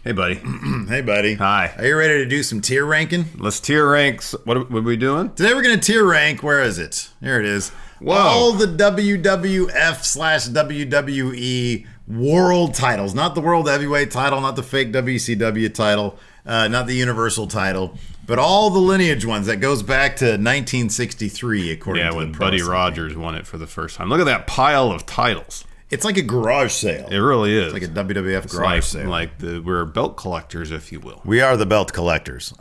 Hey, buddy. Hey, buddy. Hi. Are you ready to do some tier ranking? Let's tier rank. What are we doing? Today we're going to tier rank. Where is it? Here it is. Whoa. All the WWF/WWE world titles. Not the world heavyweight title, not the fake WCW title, not the universal title, but all the lineage ones that goes back to 1963, according to when the Buddy Pro Rogers won it for the first time. Look at that pile of titles. It's like a garage sale. It really is. It's like a WWF garage sale. We're belt collectors, if you will. We are the belt collectors.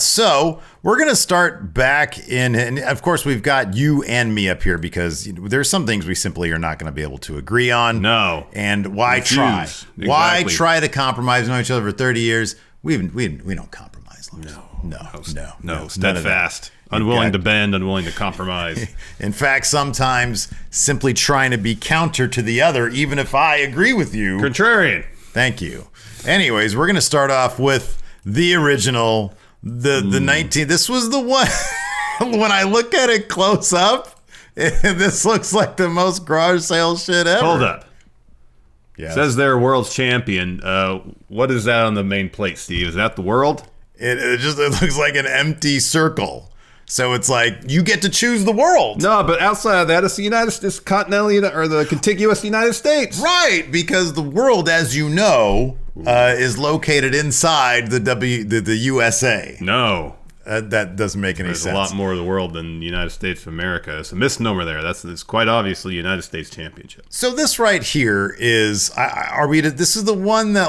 So we're going to start back in, and of course we've got you and me up here because there's some things we simply are not going to be able to agree on. No. And why try? Exactly. Why try to compromise? We've known each other for 30 years. We don't compromise. No. Steadfast. Unwilling to bend, unwilling to compromise. In fact, sometimes simply trying to be counter to the other, even if I agree with you. Contrarian. Thank you. Anyways, we're going to start off with the original, the 19. This was the one, when I look at it close up, this looks like the most garage sale shit ever. Hold up. Yeah. Says they're world's champion. What is that on the main plate, Steve? Is that the world? It looks like an empty circle. So it's like you get to choose the world. No, but outside of that, it's the United States, or the contiguous United States. Right, because the world, as you know, is located inside the USA. No. That doesn't make any There's sense. a lot more of the world than the United States of America. It's a misnomer there. It's quite obviously the United States Championship. So this right here is, this is the one that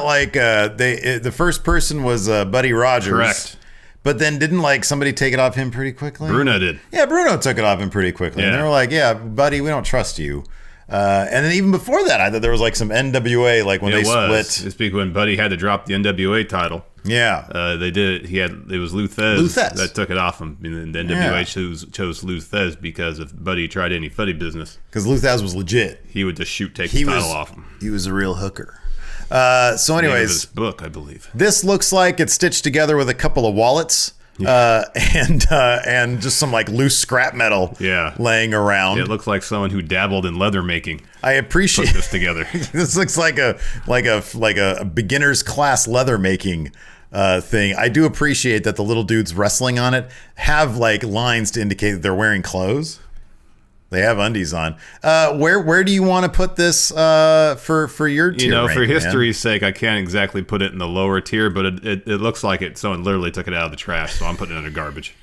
the first person was Buddy Rogers. Correct. But then didn't somebody take it off him pretty quickly? Bruno did. Yeah, Bruno took it off him pretty quickly. Yeah. And they were like, yeah, buddy, we don't trust you. And then even before that, I thought there was some NWA, when they split. It's because when Buddy had to drop the NWA title. Yeah. They did. It was Lou Thez that took it off him. And the NWA chose Lou Thez because if Buddy tried any footy business. Because Lou Thez was legit. He would just take the title off him. He was a real hooker. So anyways. This book, I believe. This looks like it's stitched together with a couple of wallets. And just some loose scrap metal laying around. It looks like someone who dabbled in leather making. I appreciate put this together. This looks like a beginner's class leather making thing. I do appreciate that the little dudes wrestling on it have lines to indicate that they're wearing clothes. They have undies on. Where do you want to put this for your tier rank, for history's sake, I can't exactly put it in the lower tier, but it looks like someone literally took it out of the trash, so I'm putting it in the garbage.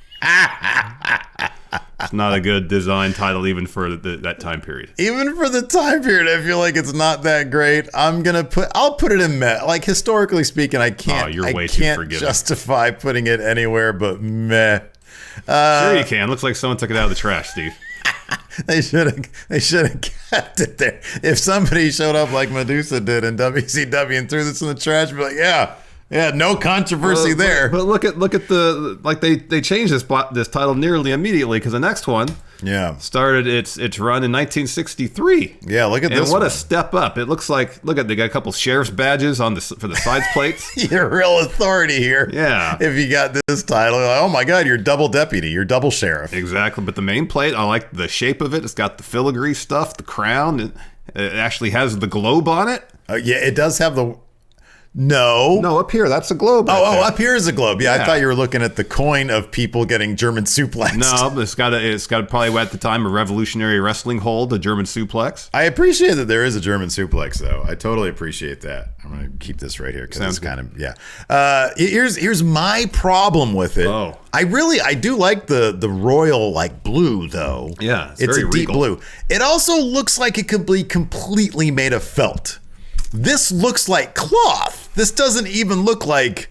It's not a good design title even for that time period. Even for the time period, I feel like it's not that great. I'll put it in meh. Historically speaking, I can't justify putting it anywhere but meh. Sure you can. Looks like someone took it out of the trash, Steve. They should have kept it there. If somebody showed up like Medusa did in WCW and threw this in the trash, be like, yeah, no controversy there. But look at the they changed this title nearly immediately because the next one started its run in 1963. Yeah, look at this. And what a step up! It looks like they got a couple sheriff's badges for the sides plates. You're real authority here. Yeah. If you got this title, oh my God, you're double deputy, you're double sheriff. Exactly. But the main plate, I like the shape of it. It's got the filigree stuff, the crown. It actually has the globe on it. Yeah, it does have the. No, up here. That's a globe. Up here is a globe. Yeah, I thought you were looking at the coin of people getting German suplexed. No, but it's got probably at the time a revolutionary wrestling hold, a German suplex. I appreciate that there is a German suplex, though. I totally appreciate that. I'm going to keep this right here because it's kind of Here's my problem with it. Oh. I do like the royal blue though. Yeah, it's a deep blue. It also looks like it could be completely made of felt. This looks like cloth. This doesn't even look like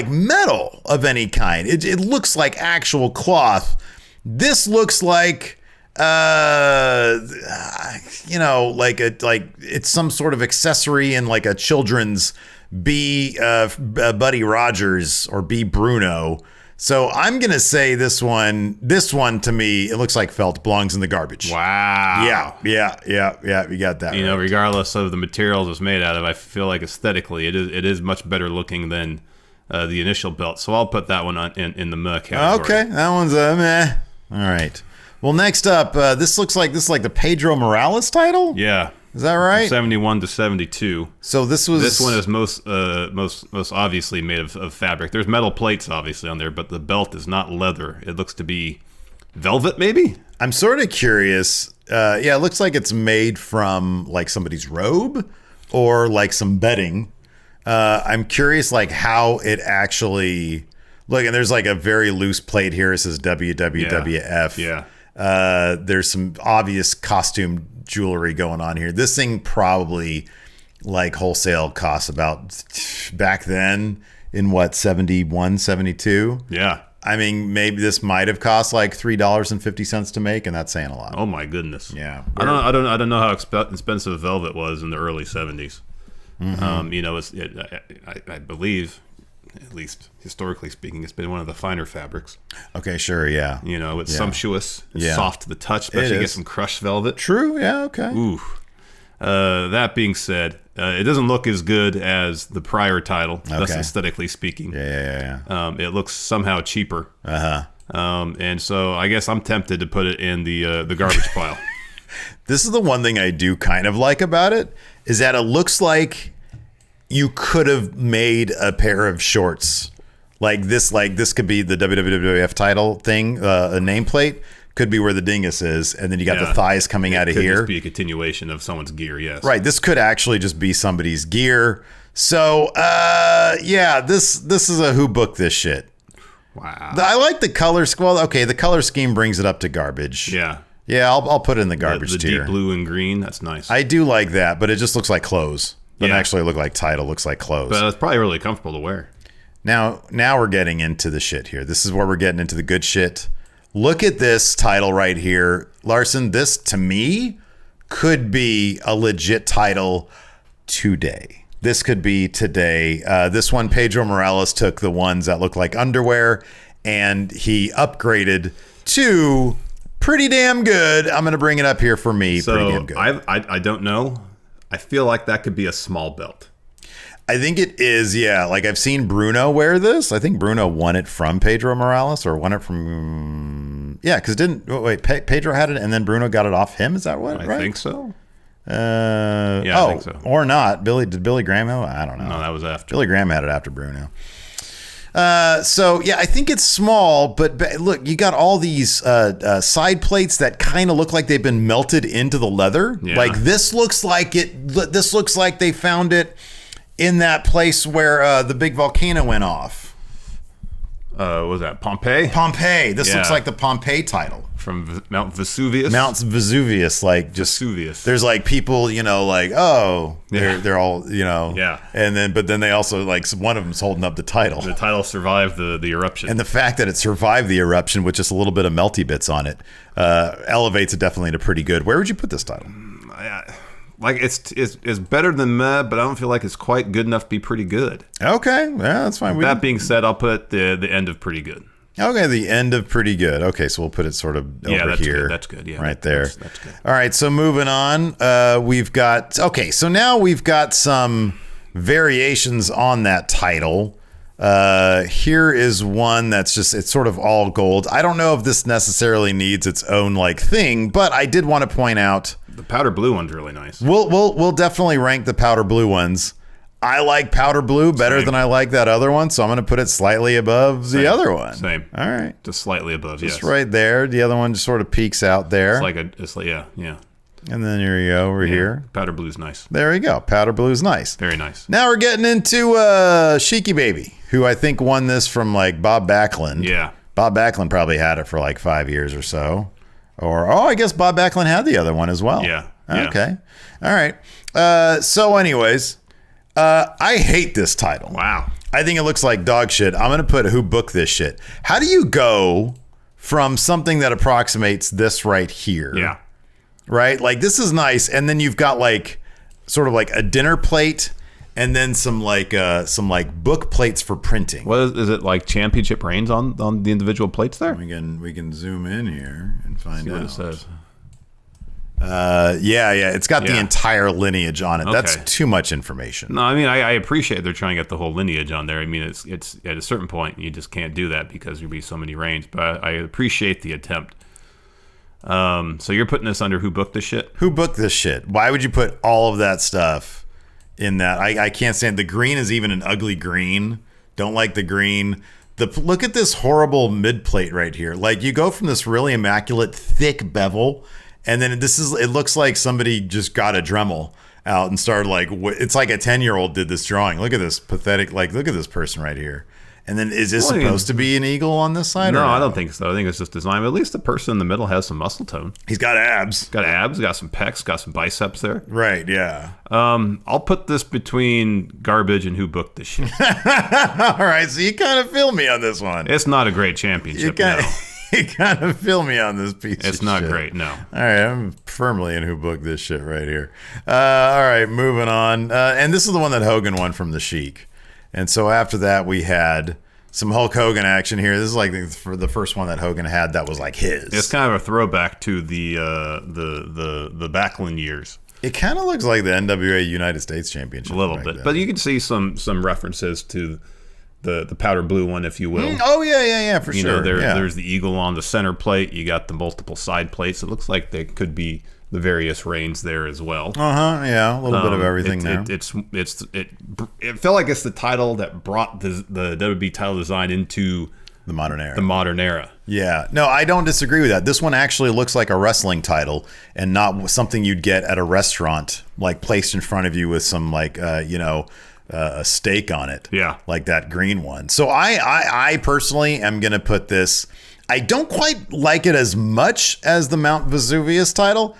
metal of any kind. It looks like actual cloth. This looks like it's some sort of accessory in a children's Buddy Rogers or B Bruno. So I'm going to say this one to me, it looks like felt, belongs in the garbage. Wow. Yeah. You got that. Right. Regardless of the materials it's made out of, I feel like aesthetically it is much better looking than the initial belt. So I'll put that one in the meh category. Okay, that one's a meh. All right. Well, next up, this looks like the Pedro Morales title. Yeah. Is that right? 71 to 72. So this one is most obviously made of fabric. There's metal plates obviously on there, but the belt is not leather. It looks to be velvet, maybe. I'm sort of curious. Yeah, it looks like it's made from like somebody's robe or like some bedding. I'm curious like how it actually look. And there's like a very loose plate here. It says WWF. Yeah. There's some obvious costume jewelry going on here. This thing probably like wholesale costs about back then in what, 71, 72? Yeah. I mean, maybe this might have cost like $3.50 to make, and that's saying a lot. Oh my goodness. Yeah. I don't know how expensive velvet was in the early 70s. Mm-hmm. I believe, at least historically speaking, it's been one of the finer fabrics. Okay, sure, yeah. It's sumptuous, it's soft to the touch, especially you get some crushed velvet. True, yeah, okay. Ooh. That being said, it doesn't look as good as the prior title, thus aesthetically speaking. Yeah. It looks somehow cheaper. And so I guess I'm tempted to put it in the garbage pile. This is the one thing I do kind of like about it, is that it looks like you could have made a pair of shorts like this could be the WWF title thing, a nameplate. Could be where the dingus is, and then you got the thighs coming out of here. It could just be a continuation of someone's gear, yes. Right, this could actually just be somebody's gear. So, this is a who booked this shit. Wow. I like the color. Well, okay, the color scheme brings it up to garbage. Yeah. Yeah, I'll put it in the garbage the tier. Deep blue and green, that's nice. I do like that, but it just looks like clothes. Doesn't actually look like title, looks like clothes. But it's probably really comfortable to wear. Now we're getting into the shit here. This is where we're getting into the good shit. Look at this title right here. Larson, this to me could be a legit title today. This could be today. This one, Pedro Morales took the ones that look like underwear and he upgraded to pretty damn good. I'm going to bring it up here for me. So pretty damn good. I don't know. I feel like that could be a small belt. I think it is, yeah. Like I've seen Bruno wear this. I think Bruno won it from Pedro Morales or won it from... Yeah, because Pedro had it and then Bruno got it off him? Is that what? I think so. I think so. Or not. Did Billy Graham have it? I don't know. No, that was after. Billy Graham had it after Bruno. I think it's small, but look, you got all these side plates that kind of look like they've been melted into the leather. Yeah. Like this looks like they found it in that place where the big volcano went off. Was that Pompeii? Pompeii. This looks like the Pompeii title. From Mount Vesuvius? Mount Vesuvius, like just Vesuvius. There's like people, like, they're all, Yeah. And then they also like one of them's holding up the title. The title survived the eruption. And the fact that it survived the eruption with just a little bit of melty bits on it elevates it definitely to pretty good. Where would you put this title? Like it's better than meh, but I don't feel like it's quite good enough to be pretty good. Okay, yeah, that's fine. That being said, I'll put the end of pretty good. Okay, the end of pretty good. Okay, so we'll put it sort of over here. Good. That's good. Yeah, right there. That's good. All right, so moving on, so now we've got some variations on that title. Here is one that's it's sort of all gold. I don't know if this necessarily needs its own like thing, but I did want to point out the powder blue one's really nice. We'll definitely rank the powder blue ones. I like powder blue better than I like that other one, so I'm going to put it slightly above the other one. Same. All right. Just slightly above, just right there. The other one just sort of peeks out there. Yeah. And then here you go, over here. Powder blue's nice. There you go. Powder blue's nice. Very nice. Now we're getting into Sheiky Baby, who I think won this from like Bob Backlund. Yeah. Bob Backlund probably had it for like 5 years or so. Or, I guess Bob Backlund had the other one as well. Yeah. Okay. All right. So anyways, I hate this title. Wow. I think it looks like dog shit. I'm going to put who booked this shit. How do you go from something that approximates this right here? Yeah. Right? Like this is nice. And then you've got like sort of like a dinner plate and then some book plates for printing. What is it like championship reigns on the individual plates there? We can zoom in here and find out what it says. It's got the entire lineage on it. Okay. That's too much information. No, I mean I appreciate they're trying to get the whole lineage on there. I mean it's at a certain point you just can't do that because there'll be so many reigns. But I appreciate the attempt. So you're putting this under who booked this shit? Who booked this shit? Why would you put all of that stuff in that? I can't stand the green is even an ugly green. Don't like the green. Look at this horrible mid plate right here. Like you go from this really immaculate thick bevel, and then it looks like somebody just got a Dremel out and started like it's like a 10-year-old did this drawing. Look at this pathetic. Like look at this person right here. And then is this supposed to be an eagle on this side? No, or I don't think so. I think it's just design. But at least the person in the middle has some muscle tone. He's got abs. Got abs. Got some pecs. Got some biceps there. Right. Yeah. I'll put this between garbage and who booked this shit. All right. So you kind of feel me on this one. It's not a great championship. No. You kind of feel me on this piece. It's not great. No. All right. I'm firmly in who booked this shit right here. All right. Moving on. And this is the one that Hogan won from the Sheik. And so after that, we had some Hulk Hogan action here. This is like for the first one that Hogan had that was like his. It's kind of a throwback to the Backlund years. It kind of looks like the NWA United States Championship. A little bit. Then. But you can see some references to the powder blue one, if you will. Oh, yeah, for sure. There's the eagle on the center plate. You got the multiple side plates. It looks like they could be the various reigns there as well. Yeah, a little bit of everything there. It felt like it's the title that brought the WWE title design into the modern era. The modern era. Yeah. No, I don't disagree with that. This one actually looks like a wrestling title and not something you'd get at a restaurant, like placed in front of you with some like a steak on it. Yeah. Like that green one. So I personally am going to put this. I don't quite like it as much as the Mount Vesuvius title.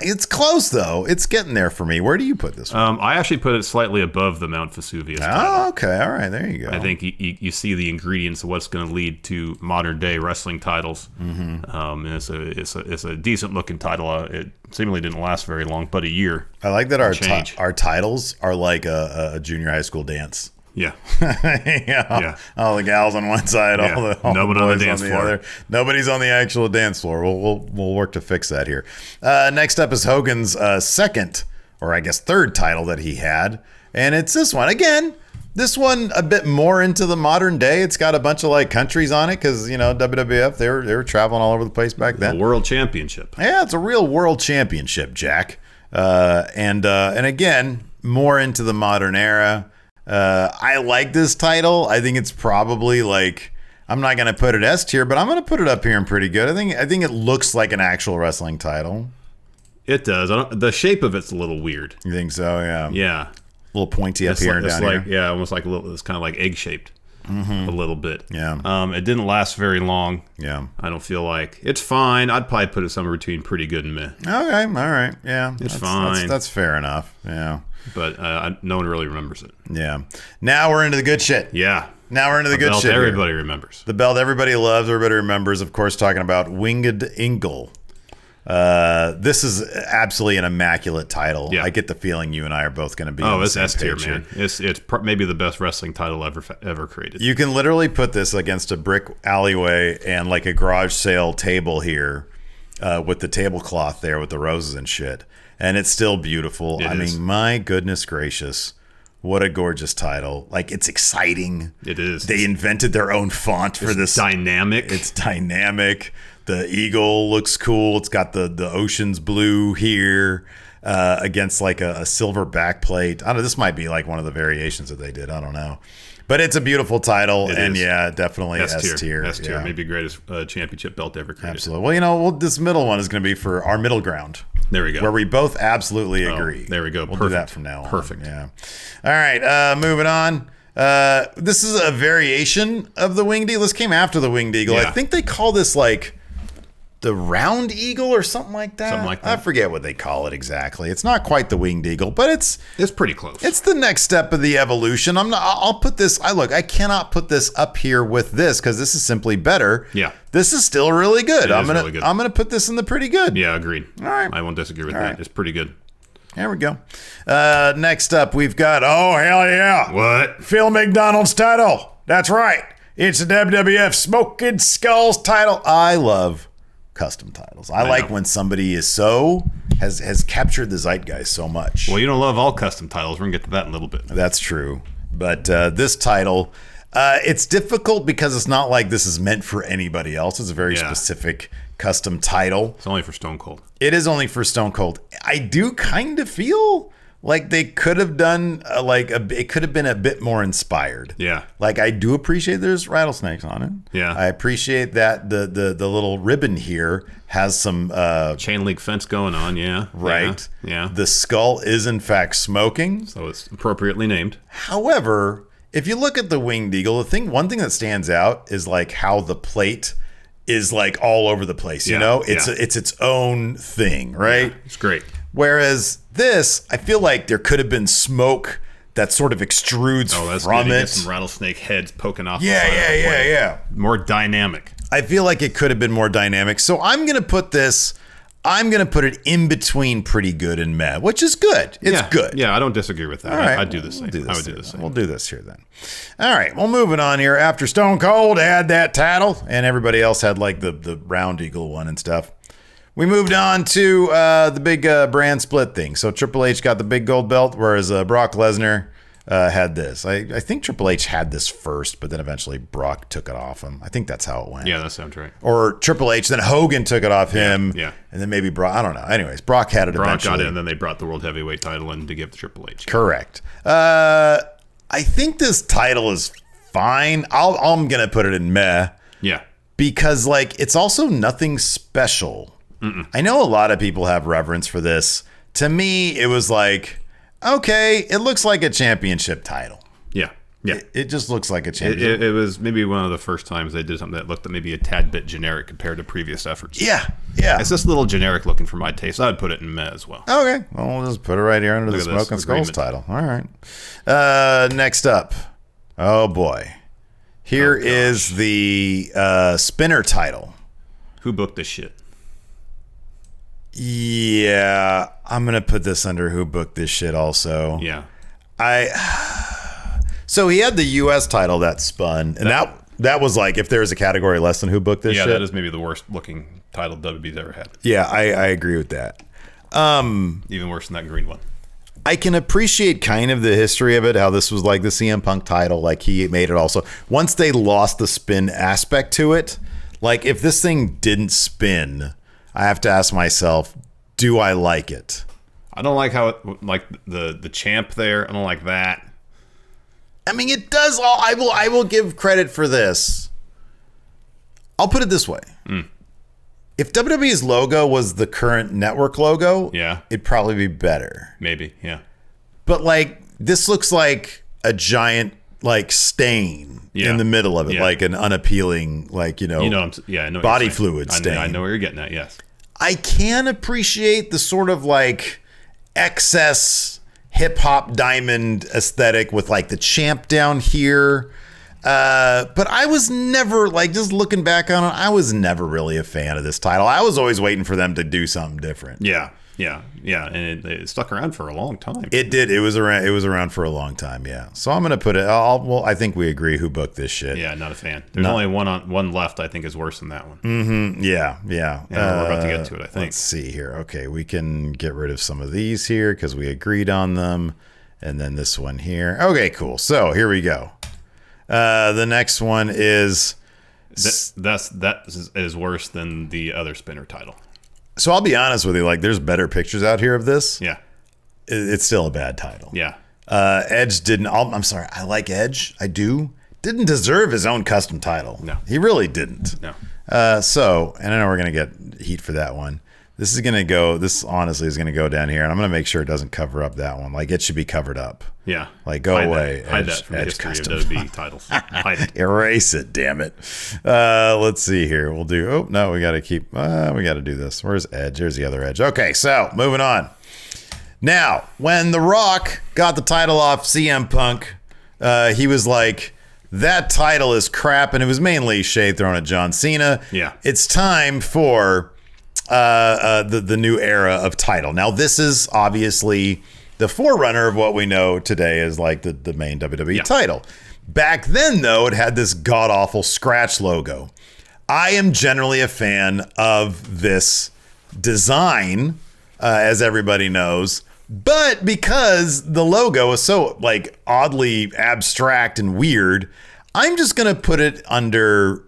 It's close though. It's getting there for me. Where do you put this one? I actually put it slightly above the Mount Vesuvius title. Oh, okay. All right. There you go. I think you see the ingredients of what's going to lead to modern day wrestling titles. Mm-hmm. And it's a decent looking title. It seemingly didn't last very long, but a year. I like that our titles are like a junior high school dance. Yeah. Yeah. All the gals on one side, all the nobody on the dance on the floor. other. Nobody's on the actual dance floor. We'll work to fix that here. Next up is Hogan's second, or I guess third title that he had, and it's this one again. This one a bit more into the modern day. It's got a bunch of like countries on it because WWF they were traveling all over the place back then. The World Championship. Yeah, it's a real World Championship, Jack. And again, more into the modern era. I like this title. I think it's probably like, I'm not going to put it S tier, but I'm going to put it up here and pretty good. I think it looks like an actual wrestling title. It does. The shape of it's a little weird. You think so? Yeah. Yeah. A little pointy up here and down here. Yeah, almost like a little. It's kind of like egg shaped. A little bit. Yeah. It didn't last very long. Yeah. I don't feel like it's fine. I'd probably put it somewhere between pretty good and meh. Okay. All right. Yeah. It's fine. That's fair enough. Yeah. But no one really remembers it. Yeah. Now we're into the good shit. Yeah. Now we're into the good belt shit. Everybody remembers. The belt everybody loves, everybody remembers. Of course, talking about Winged Eagle. This is absolutely an immaculate title. Yeah. I get the feeling you and I are both going to be. Oh, on the it's same S tier, page man. here. It's maybe the best wrestling title ever created. You can literally put this against a brick alleyway and like a garage sale table here, with the tablecloth there with the roses and shit, and it's still beautiful. I mean, my goodness gracious. What a gorgeous title. Like, it's exciting. It is. They invented their own font for this. Dynamic. It's dynamic. The eagle looks cool. It's got the ocean's blue here against like a silver backplate. I don't know. This might be like one of the variations that they did. I don't know. But it's a beautiful title. And yeah, definitely S tier. S tier. Yeah. Maybe the greatest championship belt ever created. Absolutely. Well, this middle one is going to be for our middle ground. There we go. Where we both absolutely agree. There we go. We'll do that from now on. Perfect. Yeah. All right. Moving on. This is a variation of the Winged Eagle. This came after the Winged Eagle. Yeah. I think they call this like the Round Eagle or something like that. Something like that. I forget what they call it exactly. It's not quite the Winged Eagle, but it's pretty close. It's the next step of the evolution. I'll put this. I cannot put this up here with this because this is simply better. Yeah. This is still really good. Really good. I'm gonna put this in the pretty good. Yeah, agreed. All right. I won't disagree with that. Right. It's pretty good. There we go. Next up, we've got, oh, hell yeah. What? Phil McDonald's title. That's right. It's the WWF Smoking Skulls title. I love custom titles. I like when somebody is has captured the zeitgeist so much. Well, you don't love all custom titles. We're going to get to that in a little bit. That's true. But this title, It's difficult because it's not like this is meant for anybody else. It's a very specific custom title. It's only for Stone Cold. It is only for Stone Cold. I do kind of feel like they could have done it could have been a bit more inspired. Yeah. Like I do appreciate there's rattlesnakes on it. Yeah. I appreciate that the little ribbon here has some chain link fence going on. Yeah. Right. Yeah. The skull is in fact smoking. So it's appropriately named. However, if you look at the winged eagle, one thing that stands out is like how the plate is like all over the place. You know, it's its own thing, right? Yeah, it's great. Whereas this, I feel like there could have been smoke that sort of extrudes from it. Some rattlesnake heads poking off. Yeah. More dynamic. I feel like it could have been more dynamic. So I'm gonna put it in between pretty good and meh, which is good. It's good. Yeah, I don't disagree with that. All right, I'd do the same. I would do the same. We'll do this here then. All right, well, moving on here. After Stone Cold had that title, and everybody else had like the round eagle one and stuff, we moved on to the big brand split thing. So Triple H got the big gold belt, whereas Brock Lesnar had this. I think Triple H had this first, but then eventually Brock took it off him. I think that's how it went. Yeah, that sounds right. Or Triple H, then Hogan took it off him. Yeah. And then maybe Brock. I don't know. Anyways, Brock had it eventually. Brock got it, and then they brought the World Heavyweight title in to give to Triple H. Correct. I think this title is fine. I'm going to put it in meh. Yeah. Because, like, it's also nothing special. I know a lot of people have reverence for this. To me, it was like, okay, it looks like a championship title. Yeah. Yeah. It just looks like a championship. It was maybe one of the first times they did something that looked maybe a tad bit generic compared to previous efforts. Yeah. It's just a little generic looking for my taste. I would put it in meh as well. Okay. Well, we'll just put it right here under the Smoke and Skulls title. All right. Next up. Oh, boy. Here is the spinner title. Who booked this shit? Yeah, I'm going to put this under who booked this shit also. Yeah. So he had the U.S. title that spun, and that was like, if there was a category less than who booked this shit. Yeah, that is maybe the worst looking title WWE's ever had. Yeah, I agree with that. Even worse than that green one. I can appreciate kind of the history of it, how this was like the CM Punk title, like he made it also. Once they lost the spin aspect to it, like if this thing didn't spin, I have to ask myself, do I like it? I don't like how it, like the champ there. I don't like that. I mean, it does all. I will give credit for this. I'll put it this way. If WWE's logo was the current network logo, it'd probably be better. Maybe, yeah. But like this looks like a giant like stain in the middle of it, like an unappealing, like I know body fluid stain. I know where you're getting at. Yes, I can appreciate the sort of like excess hip hop diamond aesthetic with like the champ down here. But I was never, like, just looking back on it, I was never really a fan of this title. I was always waiting for them to do something different. Yeah, and it stuck around for a long time. It did. It was around for a long time. Yeah. So I'm gonna put it. I think we agree who booked this shit. Yeah, not a fan. There's only one left. I think is worse than that one. Mm-hmm. Yeah. We're about to get to it. I think. Let's see here. Okay, we can get rid of some of these here because we agreed on them, and then this one here. Okay, cool. So here we go. The next one is that is worse than the other spinner title. So I'll be honest with you, like there's better pictures out here of this. Yeah. It's still a bad title. Yeah. Edge didn't, I'm sorry, I like Edge. I do. Didn't deserve his own custom title. No. He really didn't. No. And I know we're going to get heat for that one. This honestly is going to go down here, and I'm going to make sure it doesn't cover up that one. Like, it should be covered up. Yeah. Like, go away. Hide that from the history of WWE titles. Hide it. Erase it, damn it. Let's see here. We'll do, we got to do this. Where's Edge? There's the other Edge. Okay, so, moving on. Now, when The Rock got the title off CM Punk, he was like, that title is crap, and it was mainly shade thrown at John Cena. Yeah. It's time for the new era of title. Now, this is obviously the forerunner of what we know today as like the main WWE title. Back then, though, it had this god-awful scratch logo. I am generally a fan of this design, as everybody knows, but because the logo is so like oddly abstract and weird, I'm just going to put it under,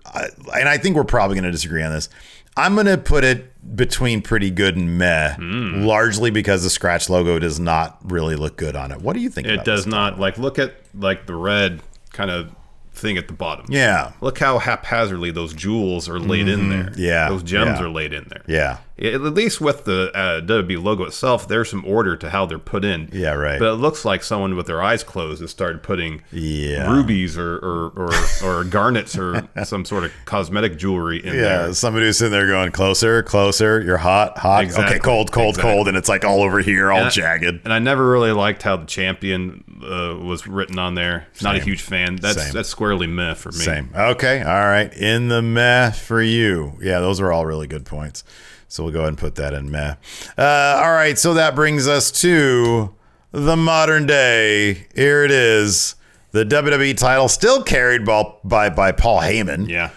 and I think we're probably going to disagree on this. I'm going to put it between pretty good and meh, largely because the scratch logo does not really look good on it. What do you think about It does this? not. Like, look at like the red kind of thing at the bottom. Yeah. Look how haphazardly those jewels are laid in there. Yeah. Those gems are laid in there. Yeah. At least with the WWE logo itself, there's some order to how they're put in. Yeah, right. But it looks like someone with their eyes closed has started putting Yeah. rubies or garnets or some sort of cosmetic jewelry in there. Yeah, somebody who's sitting there going, closer, closer, you're hot, hot. Exactly. Okay, cold, cold, cold. And it's like all over here, all jagged. And I never really liked how the champion was written on there. Not a huge fan. That's squarely meh for me. Same. Okay, all right. In the meh for you. Yeah, those are all really good points. So we'll go ahead and put that in meh. All right, so that brings us to the modern day. Here it is. The WWE title still carried by Paul Heyman. Yeah.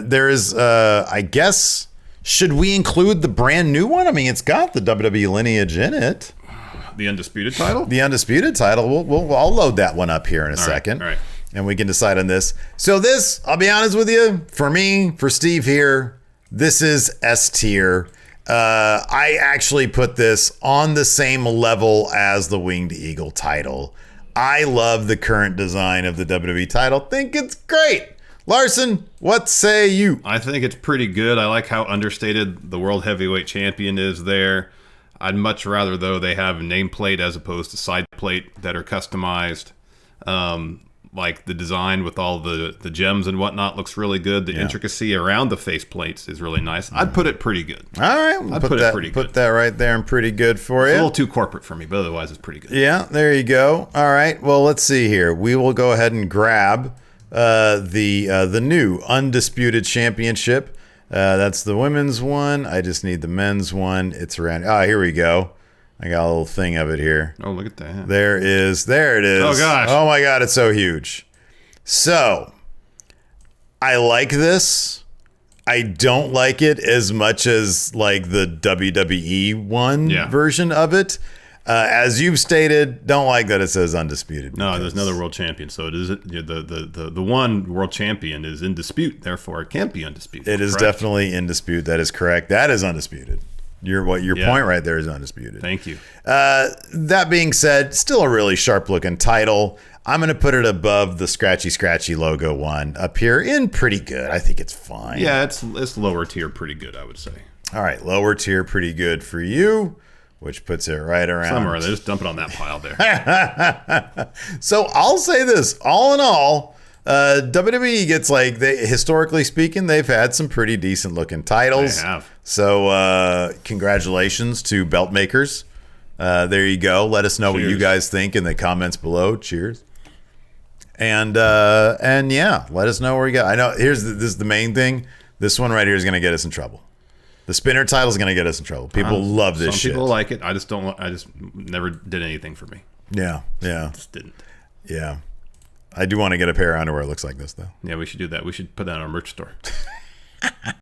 There is, I guess, should we include the brand new one? I mean, it's got the WWE lineage in it. The Undisputed title? The Undisputed title. I'll load that one up here in a second. All right. And we can decide on this. So this, I'll be honest with you, for me, for Steve here, this is S tier. I actually put this on the same level as the Winged Eagle title. I love the current design of the WWE title. Think it's great. Larson, what say you? I think it's pretty good. I like how understated the World Heavyweight Champion is there. I'd much rather, though, they have a nameplate as opposed to side plate that are customized. Like the design with all the gems and whatnot looks really good. The intricacy around the face plates is really nice. I'd put it pretty good. All right, I'd put it pretty good. Put that right there and pretty good for It's you. a little too corporate for me, but otherwise it's pretty good. Yeah, there you go. All right, well, let's see here. We will go ahead and grab the new Undisputed Championship. That's the women's one. I just need the men's one. It's around. Here we go. I got a little thing of it here. Oh, look at that. There it is. Oh, gosh. Oh, my God. It's so huge. So, I like this. I don't like it as much as like the WWE one version of it. As you've stated, don't like that it says Undisputed. No, there's another world champion. So it is the one world champion is in dispute. Therefore, it can't be undisputed. It is definitely in dispute. That is correct. That is undisputed. Your point right there is undisputed. Thank you. That being said, still a really sharp looking title. I'm going to put it above the scratchy logo one up here in pretty good. I think it's fine. Yeah, it's lower tier pretty good, I would say. All right, lower tier pretty good for you, which puts it right around. Somewhere there. Just dump it on that pile there. So I'll say this, all in all, WWE gets historically speaking, they've had some pretty decent looking titles. They have. So congratulations to belt makers. There you go. Let us know what you guys think in the comments below. Cheers. And yeah, let us know where we go. I know this is the main thing. This one right here is going to get us in trouble. The spinner title is going to get us in trouble. People love this shit. Some people like it. I just don't. I just never did anything for me. Yeah. Just didn't. Yeah. I do want to get a pair of underwear that looks like this, though. Yeah, we should do that. We should put that on our merch store.